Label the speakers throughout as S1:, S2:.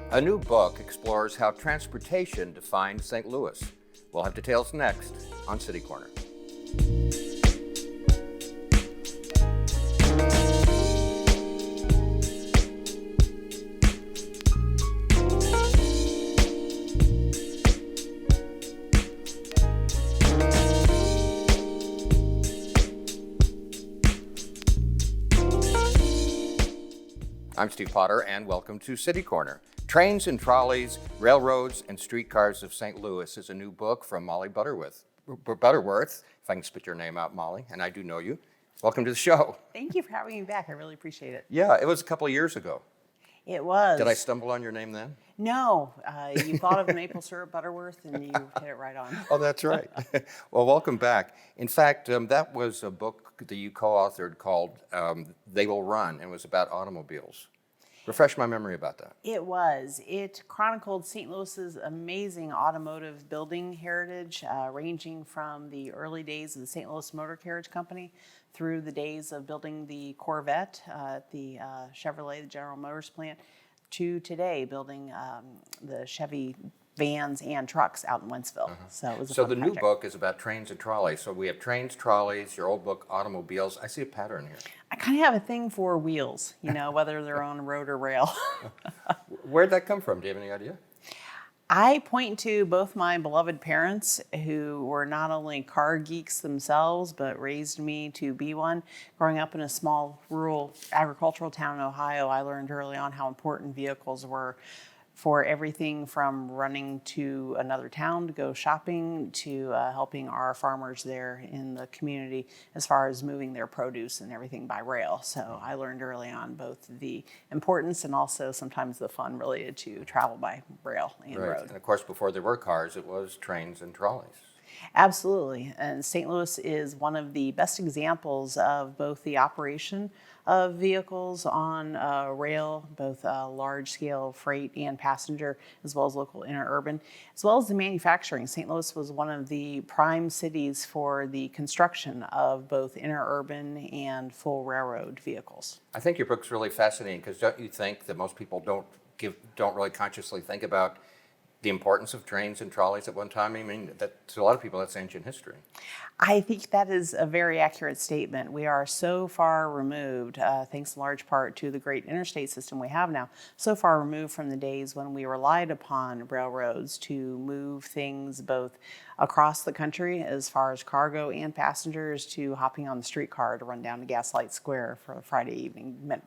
S1: A new book explores how transportation defined St. Louis. We'll have details next on City Corner. I'm Steve Potter, and welcome to City Corner. Trains and Trolleys, Railroads, and Streetcars of St. Louis is a new book from Molly Butterworth, if I can spit your name out, Molly, and I do know you. Welcome to the show.
S2: Thank you for having me back. I really appreciate it.
S1: Yeah, it was a couple of years ago.
S2: It was.
S1: Did I stumble on your name then?
S2: No. You thought of maple syrup Butterworth, and you hit it right on.
S1: Oh, that's right. Well, welcome back. In fact, that was a book that you co-authored called They Will Run, and it was about automobiles. Refresh my memory about that.
S2: It was. It chronicled St. Louis's amazing automotive building heritage, ranging from the early days of the St. Louis Motor Carriage Company through the days of building the Corvette at the Chevrolet, the General Motors plant, to today building the Chevy vans and trucks out in Wentzville. So it was a fun
S1: the
S2: project.
S1: new book is about trains and trolleys. So we have trains, trolleys, your old book, automobiles. I see a pattern here.
S2: I kind of have a thing for wheels, whether they're on road or rail.
S1: Where'd that come from? Do you have any idea?
S2: I point to both my beloved parents, who were not only car geeks themselves, but raised me to be one. Growing up in a small rural agricultural town in Ohio, I learned early on how important vehicles were for everything from running to another town to go shopping to helping our farmers there in the community as far as moving their produce and everything by rail. So I learned early on both the importance and also sometimes the fun related to travel by rail and road.
S1: And of course, before there were cars, it was trains and trolleys.
S2: Absolutely. And St. Louis is one of the best examples of both the operation of vehicles on rail, both large scale freight and passenger, as well as local interurban, as well as the manufacturing. St. Louis was one of the prime cities for the construction of both interurban and full railroad vehicles.
S1: I think your book's really fascinating because don't you think that most people don't really consciously think about the importance of trains and trolleys at one time? I mean, to a lot of people, that's ancient history.
S2: I think that is a very accurate statement. We are so far removed, thanks in large part to the great interstate system we have now, so far removed from the days when we relied upon railroads to move things both across the country as far as cargo and passengers to hopping on the streetcar to run down to Gaslight Square for a Friday evening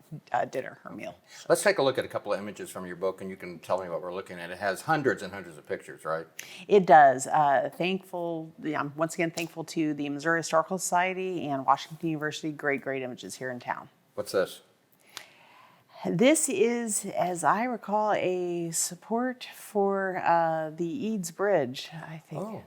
S2: dinner or meal.
S1: Let's take a look at a couple of images from your book, and you can tell me what we're looking at. It has hundreds and hundreds of pictures, right?
S2: It does. I'm once again thankful to the Missouri Historical Society and Washington University. Great images here in town.
S1: What's this?
S2: This is, as I recall, a support for the Eads Bridge, I think.
S1: Oh.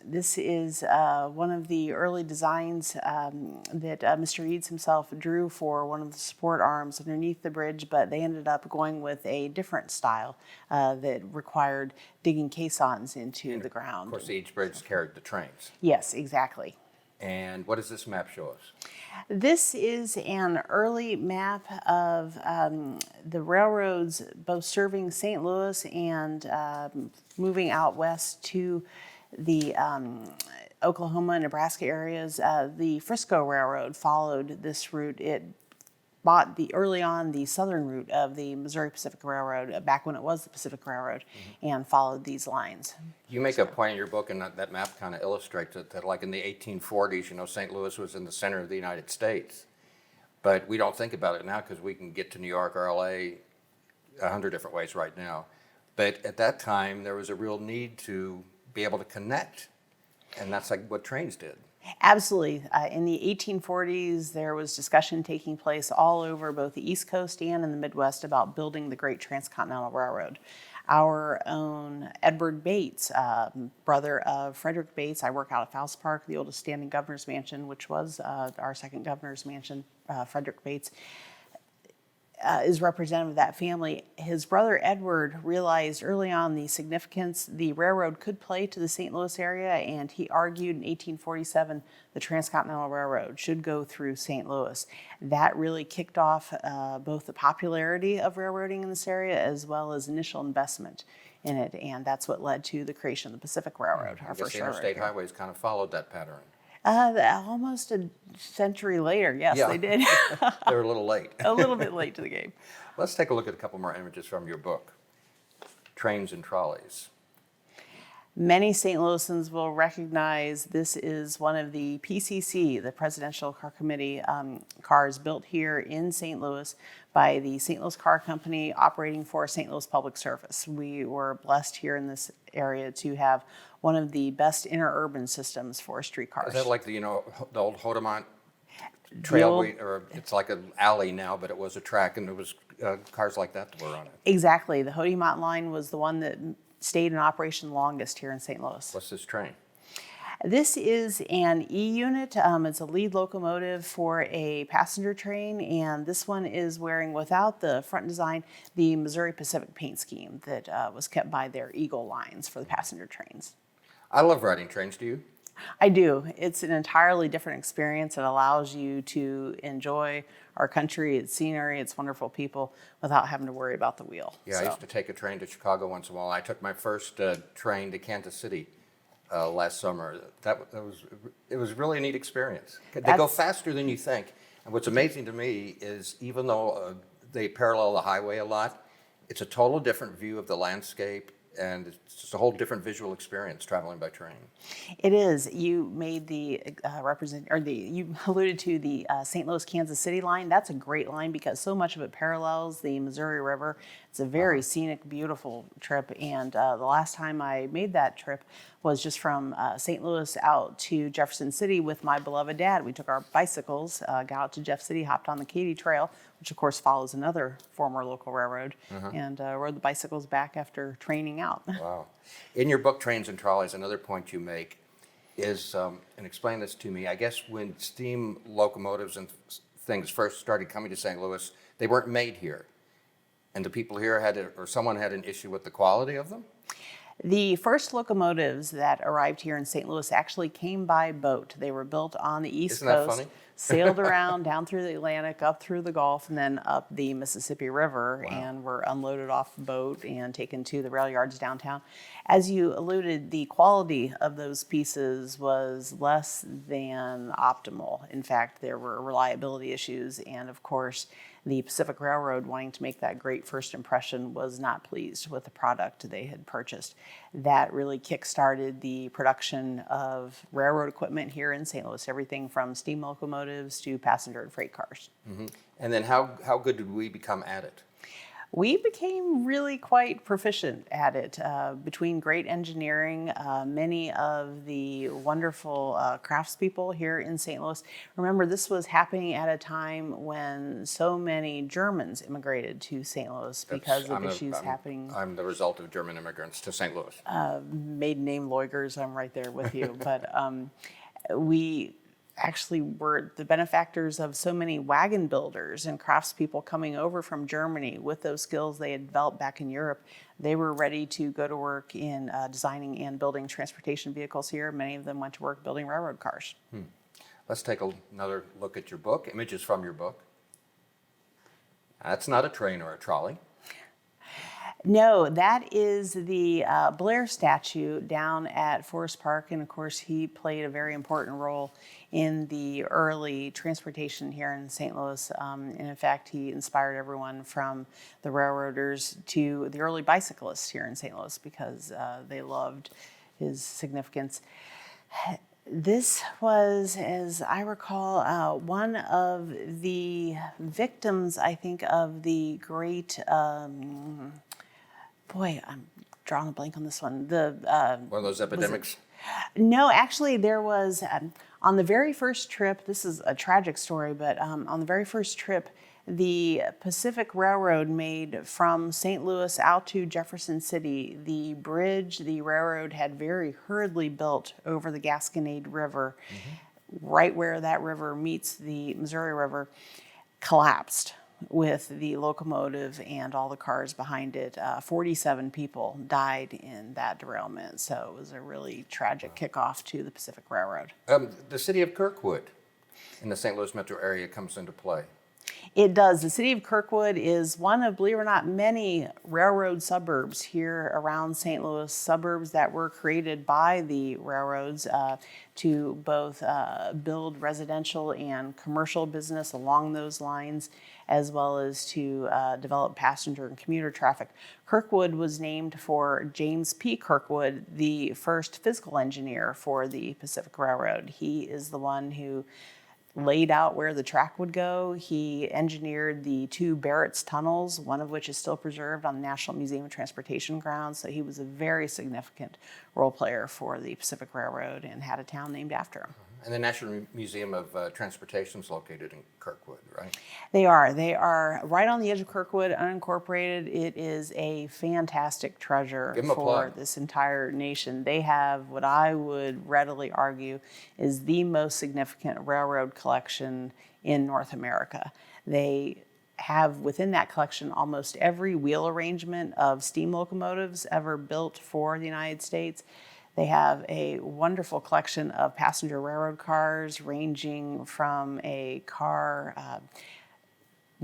S2: This is one of the early designs that Mr. Eads himself drew for one of the support arms underneath the bridge, but they ended up going with a different style that required digging caissons into the ground.
S1: Of course, the Eads Bridge carried the trains.
S2: Yes, exactly.
S1: And what does this map show us?
S2: This is an early map of the railroads both serving St. Louis and moving out west to the Oklahoma, Nebraska areas. The Frisco Railroad followed this route. It bought early on the southern route of the Missouri Pacific Railroad back when it was the Pacific Railroad, and followed these lines.
S1: You make a point in your book, and that map kind of illustrates it, that like in the 1840s, St. Louis was in the center of the United States. But we don't think about it now because we can get to New York or LA 100 different ways right now. But at that time, there was a real need to be able to connect, and that's like what trains did.
S2: Absolutely. In the 1840s, there was discussion taking place all over both the East Coast and in the Midwest about building the Great Transcontinental Railroad. Our own Edward Bates, brother of Frederick Bates, I work out at Faust Park, the oldest standing governor's mansion, which was our second governor's mansion, Frederick Bates. is representative of that family. His brother Edward realized early on the significance the railroad could play to the St. Louis area, and he argued in 1847 the Transcontinental Railroad should go through St. Louis. That really kicked off both the popularity of railroading in this area as well as initial investment in it, and that's what led to the creation of the Pacific Railroad, our
S1: I guess
S2: first
S1: the
S2: railroad
S1: interstate
S2: here.
S1: highways kind of followed that pattern.
S2: Almost a century later, yes,
S1: Yeah.
S2: they did.
S1: They were a little late.
S2: A little bit late to the game.
S1: Let's take a look at a couple more images from your book. Trains and trolleys.
S2: Many St. Louisans will recognize this is one of the PCC, the Presidential Car Committee cars built here in St. Louis by the St. Louis Car Company operating for St. Louis Public Service. We were blessed here in this area to have one of the best interurban systems for streetcars.
S1: Is that like the old Hodemont trail?
S2: old-
S1: Or it's like an alley now, but it was a track, and there was cars like that were on it.
S2: Exactly. The Hodemont line was the one that stayed in operation longest here in St. Louis.
S1: What's this train?
S2: This is an E-unit. It's a lead locomotive for a passenger train, and this one is wearing, without the front design, the Missouri Pacific paint scheme that was kept by their Eagle lines for the passenger trains.
S1: I love riding trains. Do you?
S2: I do. It's an entirely different experience. It allows you to enjoy our country, its scenery, its wonderful people, without having to worry about the wheel.
S1: Yeah, I used to take a train to Chicago once in a while. I took my first train to Kansas City last summer. It was really a neat experience. They go
S2: That's-
S1: faster than you think. And what's amazing to me is even though they parallel the highway a lot, it's a total different view of the landscape, and it's just a whole different visual experience traveling by train.
S2: It is. You made the you alluded to the St. Louis Kansas City line. That's a great line because so much of it parallels the Missouri River. It's a very scenic, beautiful trip. And the last time I made that trip was just from St. Louis out to Jefferson City with my beloved dad. We took our bicycles, got out to Jeff City, hopped on the Katy Trail, which of course follows another former local railroad, and rode the bicycles back after training out.
S1: Wow. In your book, Trains and Trolleys, another point you make is, and explain this to me, I guess when steam locomotives and things first started coming to St. Louis, they weren't made here. And the people here someone had an issue with the quality of them?
S2: The first locomotives that arrived here in St. Louis actually came by boat. They were built on the East
S1: Isn't that
S2: Coast,
S1: funny?
S2: sailed around down through the Atlantic, up through the Gulf, and then up the Mississippi River,
S1: Wow.
S2: and were unloaded off the boat and taken to the rail yards downtown. As you alluded, the quality of those pieces was less than optimal. In fact, there were reliability issues, and of course, the Pacific Railroad, wanting to make that great first impression, was not pleased with the product they had purchased. That really kick-started the production of railroad equipment here in St. Louis, everything from steam locomotives to passenger and freight cars.
S1: And then how good did we become at it?
S2: We became really quite proficient at it. Between great engineering, many of the wonderful craftspeople here in St. Louis. Remember, this was happening at a time when so many Germans immigrated to St. Louis because of issues happening.
S1: I'm the result of German immigrants to St. Louis.
S2: Maiden name Leugers, I'm right there with you. But we actually were the benefactors of so many wagon builders and craftspeople coming over from Germany with those skills they had developed back in Europe. They were ready to go to work in designing and building transportation vehicles here. Many of them went to work building railroad cars.
S1: Let's take another look at your book, images from your book. That's not a train or a trolley.
S2: No, that is the Blair statue down at Forest Park, and of course he played a very important role in the early transportation here in St. Louis. And in fact, he inspired everyone from the railroaders to the early bicyclists here in St. Louis because they loved his significance. This was, as I recall, one of the victims, I think, of the great... Boy, I'm drawing a blank on this one.
S1: One of those epidemics.
S2: No, actually, there was on the very first trip. This is a tragic story, but on the very first trip, the Pacific Railroad made from St. Louis out to Jefferson City. The bridge the railroad had very hurriedly built over the Gasconade River, right where that river meets the Missouri River, collapsed. with the locomotive and all the cars behind it. 47 people died in that derailment, so it was a really tragic kickoff to the Pacific Railroad.
S1: The city of Kirkwood in the St. Louis metro area comes into play.
S2: It does. The city of Kirkwood is one of, believe it or not, many railroad suburbs here around St. Louis, suburbs that were created by the railroads to both build residential and commercial business along those lines, as well as to develop passenger and commuter traffic. Kirkwood was named for James P. Kirkwood, the first physical engineer for the Pacific Railroad. He is the one who laid out where the track would go. He engineered the two Barrett's tunnels, one of which is still preserved on the National Museum of Transportation grounds. So he was a very significant role player for the Pacific Railroad and had a town named after him.
S1: And the National Museum of Transportation is located in Kirkwood, right?
S2: They are. They are right on the edge of Kirkwood, unincorporated. It is a fantastic treasure for this entire nation. They have what I would readily argue is the most significant railroad collection in North America. They have within that collection almost every wheel arrangement of steam locomotives ever built for the United States. They have a wonderful collection of passenger railroad cars, ranging from a car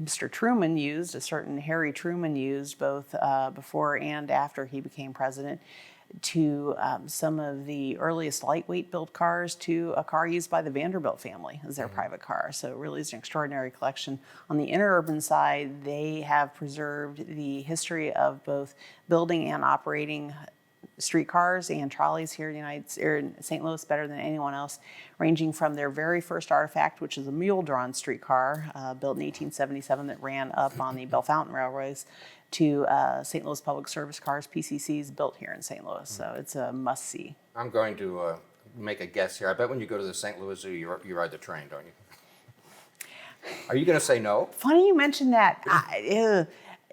S2: Mr. Truman used, a certain Harry Truman used, both before and after he became president, to some of the earliest lightweight built cars, to a car used by the Vanderbilt family as their private car. So it really is an extraordinary collection. On the interurban side, they have preserved the history of both building and operating streetcars and trolleys here in St. Louis better than anyone else, ranging from their very first artifact, which is a mule-drawn streetcar built in 1877 that ran up on the Bellefontaine Railways, to St. Louis Public Service cars, PCCs, built here in St. Louis. So it's a must-see.
S1: I'm going to make a guess here. I bet when you go to the St. Louis Zoo, you ride the train, don't you? Are you going to say no?
S2: Funny you mentioned that.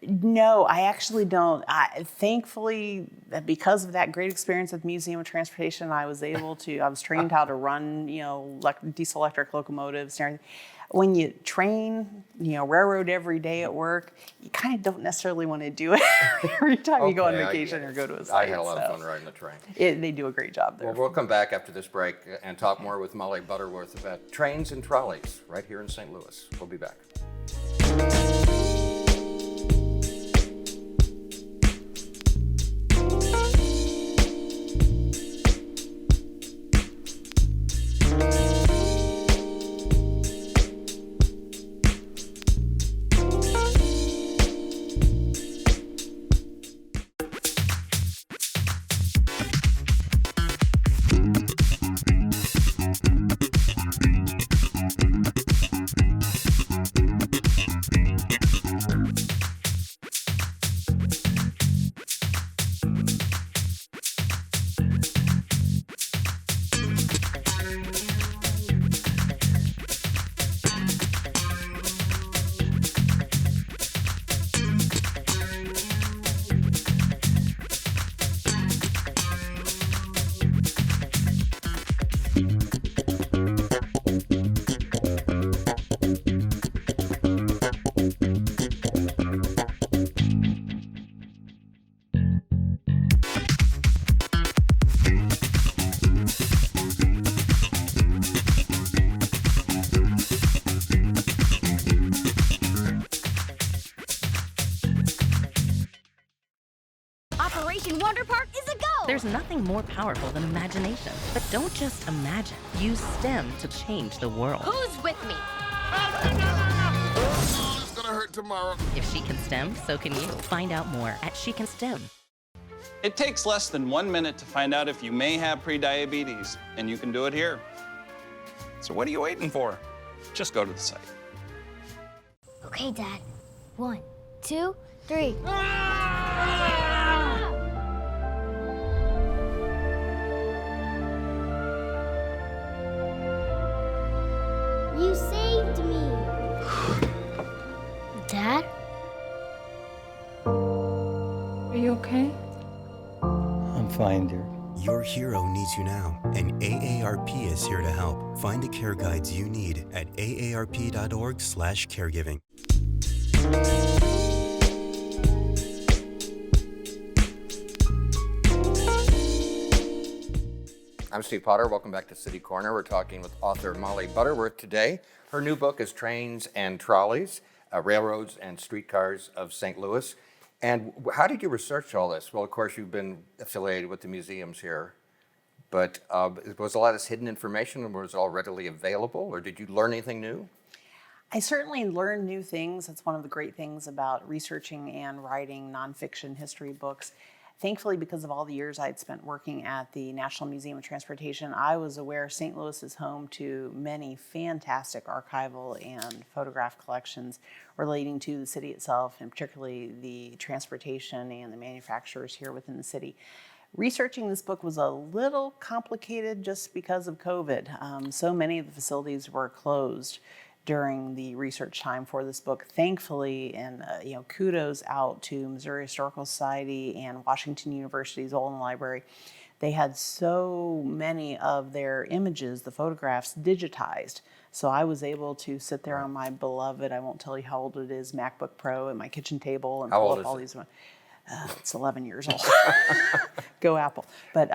S2: No, I actually don't. Thankfully, because of that great experience at the Museum of Transportation, I was trained how to run, diesel electric locomotives and everything. When you train, railroad every day at work, you kind of don't necessarily want to do it every time you go on vacation or go to a site.
S1: I had a lot of fun riding the train.
S2: They do a great job there.
S1: Well, we'll come back after this break and talk more with Molly Butterworth about trains and trolleys right here in St. Louis. We'll be back.
S3: Wonder Park is a go!
S4: There's nothing more powerful than imagination. But don't just imagine. Use STEM to change the world.
S3: Who's with me?
S5: Oh, it's gonna hurt tomorrow.
S4: If she can STEM, so can you. Find out more at She Can STEM.
S6: It takes less than 1 minute to find out if you may have prediabetes, and you can do it here. So what are you waiting for? Just go to the site.
S3: Okay, Dad. 1, 2, 3. You saved me. Dad?
S7: Are you okay?
S8: I'm fine, dear.
S9: Your hero needs you now, and AARP is here to help. Find the care guides you need at aarp.org/caregiving.
S1: I'm Steve Potter. Welcome back to City Corner. We're talking with author Molly Butterworth today. Her new book is Trains and Trolleys, Railroads and Streetcars of St. Louis. And how did you research all this? Well, of course, you've been affiliated with the museums here, but was a lot of this hidden information, and was it all readily available, or did you learn anything new?
S2: I certainly learned new things. That's one of the great things about researching and writing nonfiction history books. Thankfully, because of all the years I'd spent working at the National Museum of Transportation, I was aware St. Louis is home to many fantastic archival and photograph collections relating to the city itself, and particularly the transportation and the manufacturers here within the city. Researching this book was a little complicated just because of COVID. So many of the facilities were closed during the research time for this book. Thankfully, and kudos out to Missouri Historical Society and Washington University's Olin Library. They had so many of their images, the photographs, digitized. So I was able to sit there on my beloved, I won't tell you how old it is, MacBook Pro at my kitchen table and pull up all these. It's 11 years old. Go Apple. But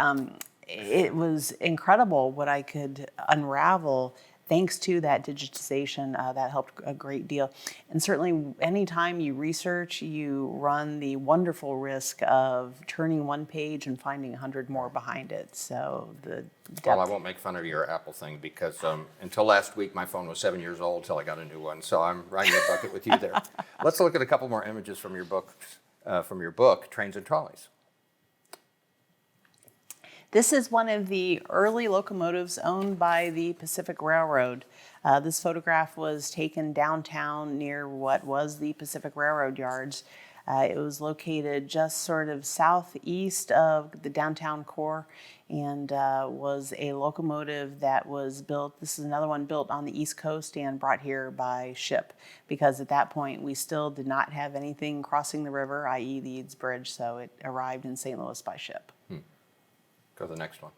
S2: it was incredible what I could unravel thanks to that digitization. That helped a great deal. And certainly anytime you research, you run the wonderful risk of turning one page and finding 100 more behind it. So the depth.
S1: Well, I won't make fun of your Apple thing, because until last week, my phone was 7 years old until I got a new one. So I'm riding the bucket with you there. Let's look at a couple more images from your book, Trains and Trolleys.
S2: This is one of the early locomotives owned by the Pacific Railroad. This photograph was taken downtown near what was the Pacific Railroad yards. It was located just sort of southeast of the downtown core, and was a locomotive that was built. This is another one built on the East Coast and brought here by ship, because at that point we still did not have anything crossing the river, i.e. the Eads Bridge, so it arrived in St. Louis by ship.
S1: Go to the next one.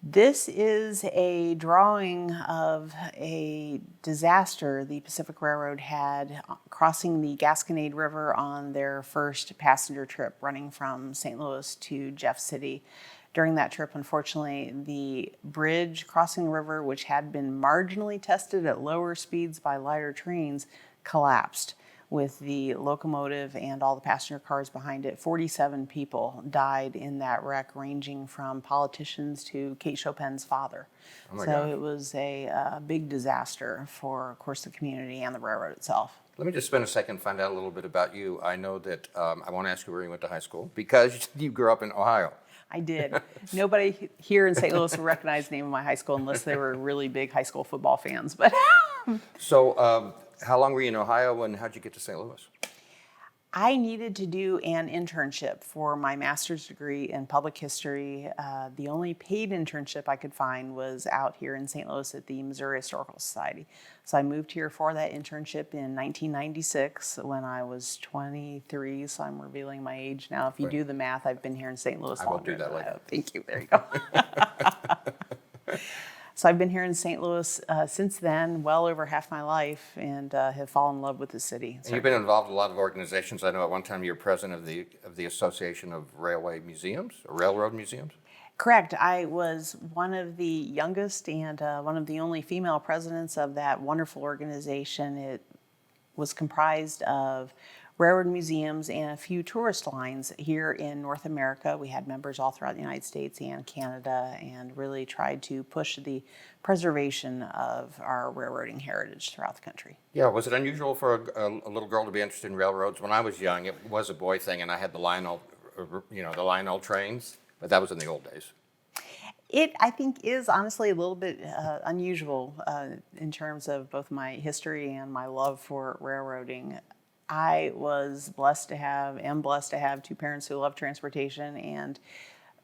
S2: This is a drawing of a disaster the Pacific Railroad had crossing the Gasconade River on their first passenger trip running from St. Louis to Jeff City. During that trip, unfortunately, the bridge crossing the river, which had been marginally tested at lower speeds by lighter trains, collapsed, with the locomotive and all the passenger cars behind it. 47 people died in that wreck, ranging from politicians to Kate Chopin's father.
S1: Oh my
S2: so
S1: gosh.
S2: It was a big disaster for, of course, the community and the railroad itself.
S1: Let me just spend a second and find out a little bit about you. I know that I won't ask you where you went to high school, because you grew up in Ohio.
S2: I did. Nobody here in St. Louis would recognize the name of my high school unless they were really big high school football fans. But
S1: So how long were you in Ohio, and how'd you get to St. Louis?
S2: I needed to do an internship for my master's degree in public history. The only paid internship I could find was out here in St. Louis at the Missouri Historical Society. So I moved here for that internship in 1996 when I was 23. So I'm revealing my age now. If you do the math, I've been here in St. Louis
S1: I will
S2: longer
S1: do that
S2: than
S1: later.
S2: I- Thank you. There you go. So I've been here in St. Louis since then, well over half my life, and have fallen in love with the city.
S1: And you've been involved in a lot of organizations. I know at one time you were president of the Association of Railway Museums, or Railroad Museums.
S2: Correct. I was one of the youngest and one of the only female presidents of that wonderful organization. It was comprised of railroad museums and a few tourist lines here in North America. We had members all throughout the United States and Canada, and really tried to push the preservation of our railroading heritage throughout the country.
S1: Yeah, was it unusual for a little girl to be interested in railroads? When I was young, it was a boy thing, and I had the Lionel trains, but that was in the old days.
S2: It, I think, is honestly a little bit unusual in terms of both my history and my love for railroading. I was blessed to have two parents who love transportation, and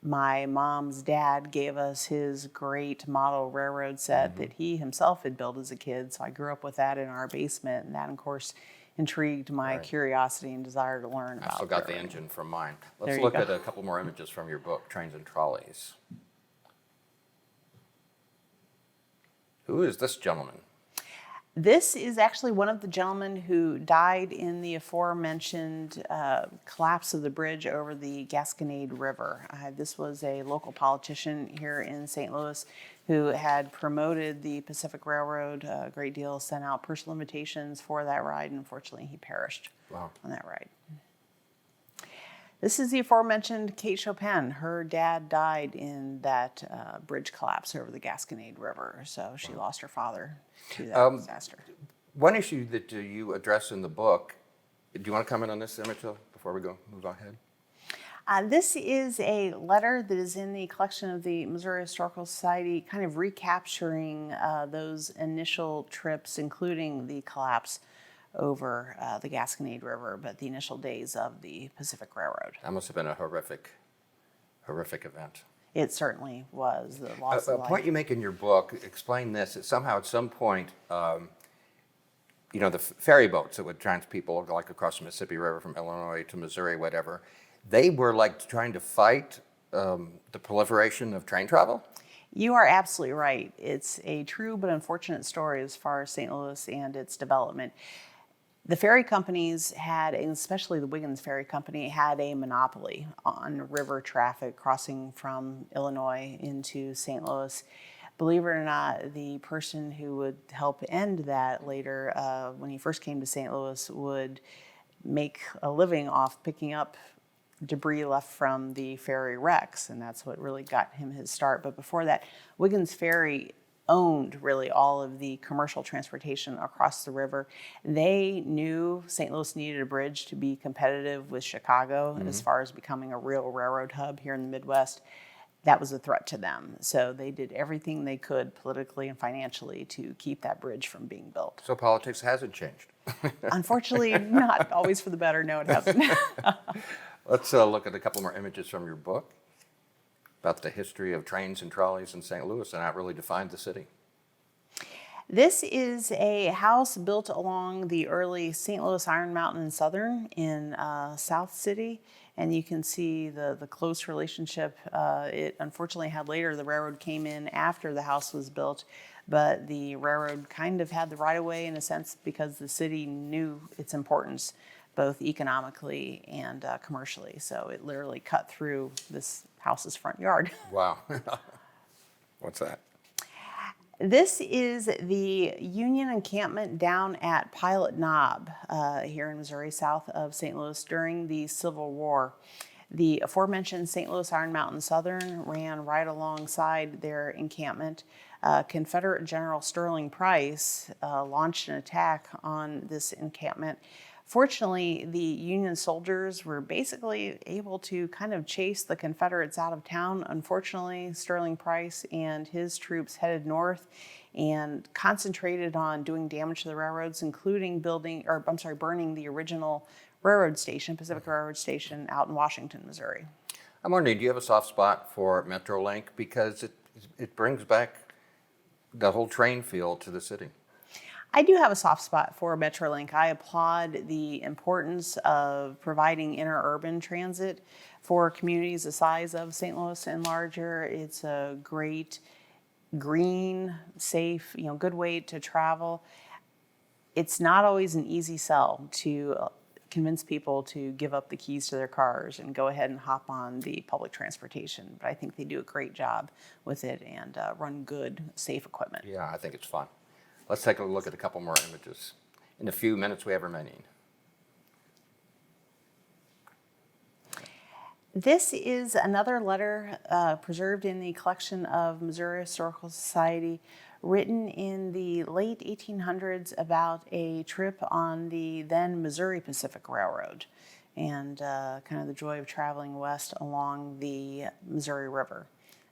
S2: my mom's dad gave us his great model railroad set that he himself had built as a kid. So I grew up with that in our basement, and that, of course, intrigued my curiosity and desire to learn about
S1: I still got the
S2: railroading.
S1: engine from mine.
S2: There
S1: Let's
S2: you
S1: look
S2: go.
S1: at a couple more images from your book, Trains and Trolleys. Who is this gentleman?
S2: This is actually one of the gentlemen who died in the aforementioned collapse of the bridge over the Gasconade River. This was a local politician here in St. Louis who had promoted the Pacific Railroad a great deal, sent out personal invitations for that ride, and unfortunately he perished on that ride. This is the aforementioned Kate Chopin. Her dad died in that bridge collapse over the Gasconade River, so she lost her father to that disaster.
S1: One issue that you address in the book, do you want to comment on this, Mitchell, before we move ahead?
S2: This is a letter that is in the collection of the Missouri Historical Society, kind of recapturing those initial trips, including the collapse over the Gasconade River, but the initial days of the Pacific Railroad.
S1: That must have been a horrific event.
S2: It certainly was. The loss
S1: A
S2: of life.
S1: point you make in your book, explain this, that somehow at some point, the ferry boats that would trans people like across the Mississippi River from Illinois to Missouri, whatever, they were like trying to fight the proliferation of train travel?
S2: You are absolutely right. It's a true but unfortunate story as far as St. Louis and its development. The ferry companies had, and especially the Wiggins Ferry Company, had a monopoly on river traffic crossing from Illinois into St. Louis. Believe it or not, the person who would help end that later, when he first came to St. Louis, would make a living off picking up debris left from the ferry wrecks, and that's what really got him his start. But before that, Wiggins Ferry owned really all of the commercial transportation across the river. They knew St. Louis needed a bridge to be competitive with Chicago as far as becoming a real railroad hub here in the Midwest. That was a threat to them. So they did everything they could politically and financially to keep that bridge from being built.
S1: So politics hasn't changed.
S2: Unfortunately, not always for the better. No, it hasn't.
S1: Let's look at a couple more images from your book about the history of trains and trolleys in St. Louis and how it really defined the city.
S2: This is a house built along the early St. Louis Iron Mountain and Southern in South City, and you can see the close relationship it unfortunately had later. The railroad came in after the house was built, but the railroad kind of had the right-of-way in a sense because the city knew its importance both economically and commercially, so it literally cut through this house's front yard.
S1: Wow. What's that?
S2: This is the Union encampment down at Pilot Knob here in Missouri, south of St. Louis during the Civil War. The aforementioned St. Louis Iron Mountain Southern ran right alongside their encampment. Confederate General Sterling Price launched an attack on this encampment. Fortunately, the Union soldiers were basically able to kind of chase the Confederates out of town. Unfortunately, Sterling Price and his troops headed north and concentrated on doing damage to the railroads, including burning the original railroad station, Pacific Railroad Station, out in Washington, Missouri.
S1: I'm wondering, do you have a soft spot for Metrolink? Because it brings back the whole train feel to the city.
S2: I do have a soft spot for Metrolink. I applaud the importance of providing interurban transit for communities the size of St. Louis and larger. It's a great, green, safe, good way to travel. It's not always an easy sell to convince people to give up the keys to their cars and go ahead and hop on the public transportation. But I think they do a great job with it and run good, safe equipment.
S1: Yeah, I think it's fun. Let's take a look at a couple more images in the few minutes we have remaining.
S2: This is another letter preserved in the collection of Missouri Historical Society, written in the late 1800s about a trip on the then Missouri Pacific Railroad and kind of the joy of traveling west along the Missouri River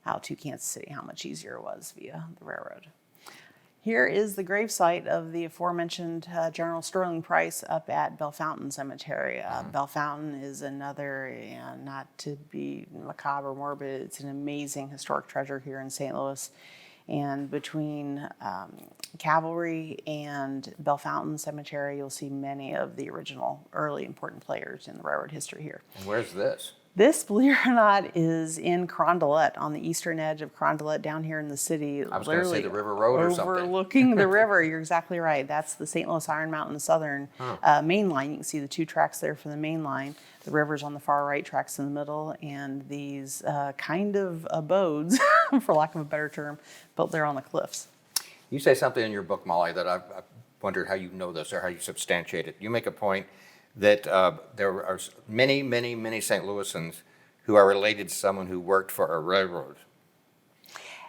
S2: out to Kansas City, how much easier it was via the railroad. Here is the gravesite of the aforementioned General Sterling Price up at Bellefontaine Cemetery. Bellefontaine is another, not to be macabre or morbid, it's an amazing historic treasure here in St. Louis. And between Cavalry and Bellefontaine Cemetery, you'll see many of the original early important players in the railroad history here.
S1: And where's this?
S2: This, believe it or not, is in Carondelet, on the eastern edge of Carondelet, down here in the city.
S1: I was going to say the River Road or something.
S2: Overlooking the river. You're exactly right. That's the St. Louis Iron Mountain Southern main line. You can see the two tracks there for the main line. The river's on the far right, tracks in the middle, and these kind of abodes, for lack of a better term, built there on the cliffs.
S1: You say something in your book, Molly, that I've wondered how you know this or how you substantiate it. You make a point that there are many, many, many St. Louisans who are related to someone who worked for a railroad.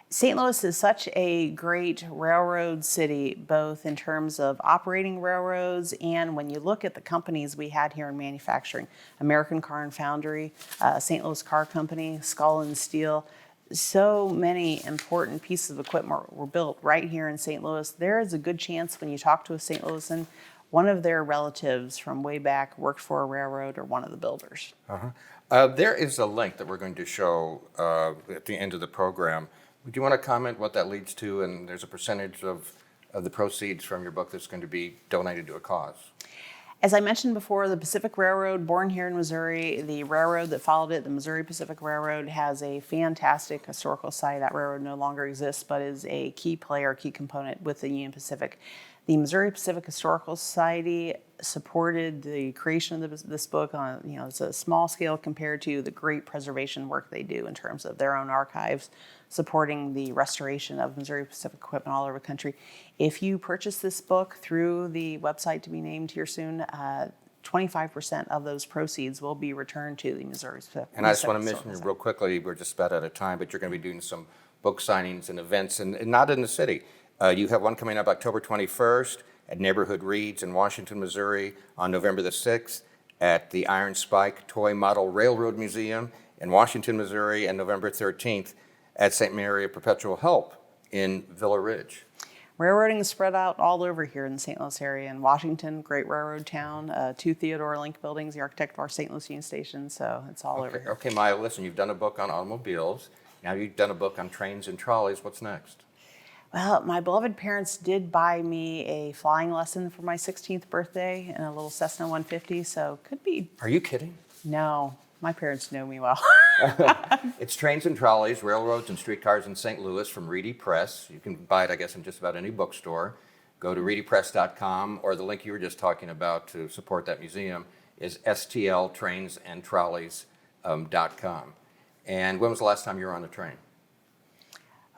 S2: St. Louis is such a great railroad city, both in terms of operating railroads and when you look at the companies we had here in manufacturing. American Car and Foundry, St. Louis Car Company, Skull and Steel. So many important pieces of equipment were built right here in St. Louis. There is a good chance when you talk to a St. Louisan, one of their relatives from way back worked for a railroad or one of the builders.
S1: There is a link that we're going to show at the end of the program. Would you want to comment what that leads to? And there's a percentage of the proceeds from your book that's going to be donated to a cause.
S2: As I mentioned before, the Pacific Railroad, born here in Missouri, the railroad that followed it, the Missouri Pacific Railroad, has a fantastic historical site. That railroad no longer exists, but is a key player, key component with the Union Pacific. The Missouri Pacific Historical Society supported the creation of this book on, it's a small scale compared to the great preservation work they do in terms of their own archives, supporting the restoration of Missouri Pacific equipment all over the country. If you purchase this book through the website to be named here soon, 25% of those proceeds will be returned to the Missouri Pacific.
S1: And I just want to mention real quickly, we're just about out of time, but you're going to be doing some book signings and events, and not in the city. You have one coming up October 21st at Neighborhood Reads in Washington, Missouri, on November the 6th at the Iron Spike Toy Model Railroad Museum in Washington, Missouri, and November 13th at St. Mary of Perpetual Help in Villa Ridge.
S2: Railroading is spread out all over here in the St. Louis area. In Washington, great railroad town, 2 Theodore Link buildings, the architect of our St. Louis Union Station, so it's all over here.
S1: Okay, Maya, listen, you've done a book on automobiles. Now you've done a book on trains and trolleys. What's next?
S2: Well, my beloved parents did buy me a flying lesson for my 16th birthday in a little Cessna 150, so could be.
S1: Are you kidding?
S2: No, my parents know me well.
S1: It's Trains and Trolleys, Railroads and Streetcars in St. Louis from Reedy Press. You can buy it, I guess, in just about any bookstore. Go to reedypress.com, or the link you were just talking about to support that museum is stltrainsandtrolleys.com. And when was the last time you were on a train?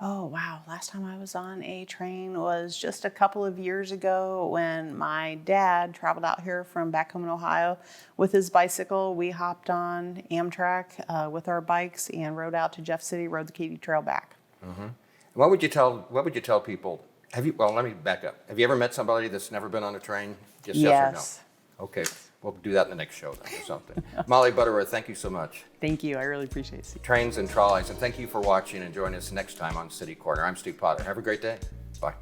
S2: Oh, wow. Last time I was on a train was just a couple of years ago when my dad traveled out here from back home in Ohio with his bicycle. We hopped on Amtrak with our bikes and rode out to Jeff City, rode the Katy Trail back.
S1: Mm-hmm. What would you tell people? Well, let me back up. Have you ever met somebody that's never been on a train? Just yes or no? Okay, we'll do that in the next show then or something. Molly Butterworth, thank you so much.
S2: Thank you. I really appreciate it.
S1: Trains and Trolleys, and thank you for watching and join us next time on City Corner. I'm Steve Potter. Have a great day. Bye.